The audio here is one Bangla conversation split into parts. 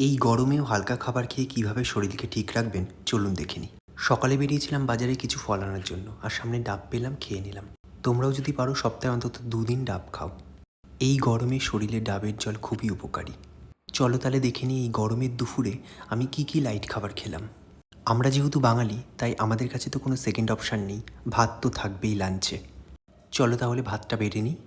এই গরমেও হালকা খাবার খেয়ে কীভাবে শরীরকে ঠিক রাখবেন চলুন দেখে নিই। সকালে বেরিয়েছিলাম বাজারে কিছু ফল আনার জন্য, আর সামনে ডাব পেলাম, খেয়ে নিলাম। তোমরাও যদি পারো সপ্তাহে অন্তত 2 দিন ডাব খাও। এই গরমে শরীরে ডাবের জল খুবই উপকারী। চলো তাহলে দেখে নিই এই গরমের দুপুরে আমি কি লাইট খাবার খেলাম। আমরা যেহেতু বাঙালি তাই আমাদের কাছে তো কোনো সেকেন্ড অপশান নেই, ভাত তো থাকবেই লাঞ্চে। চলো তাহলে ভাতটা বেড়ে নিই।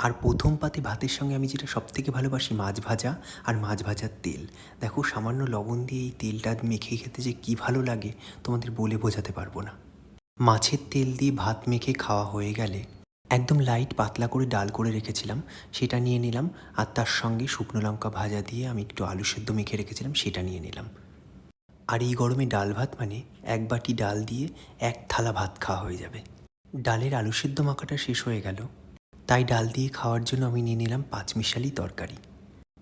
আর প্রথম পাতে ভাতের সঙ্গে আমি যেটা সবথেকে ভালোবাসি, মাছ ভাজা আর মাছ ভাজার তেল। দেখো, সামান্য লবণ দিয়ে এই তেলটা মেখে খেতে যে কী ভালো লাগে তোমাদের বলে বোঝাতে পারবো না। মাছের তেল দিয়ে ভাত মেখে খাওয়া হয়ে গেলে একদম লাইট পাতলা করে ডাল করে রেখেছিলাম, সেটা নিয়ে নিলাম। আর তার সঙ্গে শুকনো লঙ্কা ভাজা দিয়ে আমি একটু আলু সেদ্ধ মেখে রেখেছিলাম, সেটা নিয়ে নিলাম। আর এই গরমে ডাল ভাত মানে 1 বাটি ডাল দিয়ে 1 থালা ভাত খাওয়া হয়ে যাবে। ডালের আলু সেদ্ধ মাখাটা শেষ হয়ে গেল, তাই ডাল দিয়ে খাওয়ার জন্য আমি নিয়ে নিলাম 5 মিশালি তরকারি,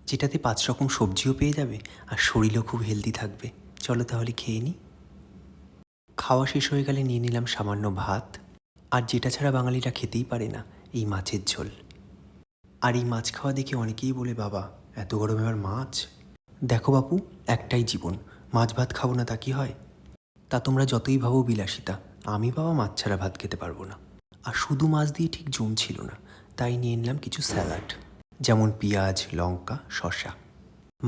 যেটাতে 5 রকম সবজিও পেয়ে যাবে আর শরীরও খুব হেলদি থাকবে। চলো তাহলে খেয়ে নিই। খাওয়া শেষ হয়ে গেলে নিয়ে নিলাম সামান্য ভাত, আর যেটা ছাড়া বাঙালিরা খেতেই পারে না, এই মাছের ঝোল। আর এই মাছ খাওয়া দেখে অনেকেই বলে, বাবা এত গরমে আবার মাছ। দেখো বাপু, একটাই জীবন, মাছ ভাত খাবো না তা কি হয়? তা তোমরা যতই ভাবো বিলাসিতা, আমি বাবা মাছ ছাড়া ভাত খেতে পারবো না। আর শুধু মাছ দিয়ে ঠিক জমছিল না, তাই নিয়ে নিলাম কিছু স্যালাড, যেমন পেঁয়াজ, লঙ্কা, শসা।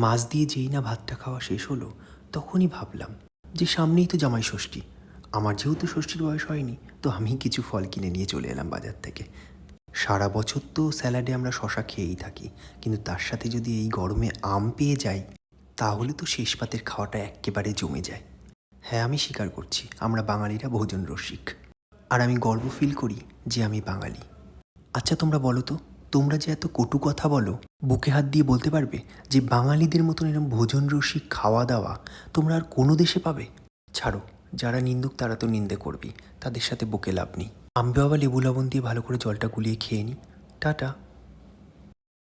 মাছ দিয়ে যেই না ভাতটা খাওয়া শেষ হলো, তখনই ভাবলাম যে সামনেই তো জামাই ষষ্ঠী। আমার যেহেতু ষষ্ঠীর বয়স হয়নি, তো আমি কিছু ফল কিনে নিয়ে চলে এলাম বাজার থেকে। সারা বছর তো স্যালাডে আমরা শসা খেয়েই থাকি, কিন্তু তার সাথে যদি এই গরমে আম পেয়ে যাই, তাহলে তো শেষ পাতের খাওয়াটা এক্কেবারে জমে যায়। হ্যাঁ, আমি স্বীকার করছি আমরা বাঙালিরা ভোজন রসিক, আর আমি গর্ব ফিল করি যে আমি বাঙালি। আচ্ছা তোমরা বলো তো, তোমরা যে এত কটু কথা বলো, বুকে হাত দিয়ে বলতে পারবে যে বাঙালিদের মতন এরকম ভোজন রসিক খাওয়া দাওয়া তোমরা আর কোনো দেশে পাবে? ছাড়ো, যারা নিন্দুক তারা তো নিন্দে করবেই, তাদের সাথে বকে লাভ নেই। আমি বাবা লেবু লবণ দিয়ে ভালো করে জলটা গুলিয়ে খেয়ে নিই। টাটা।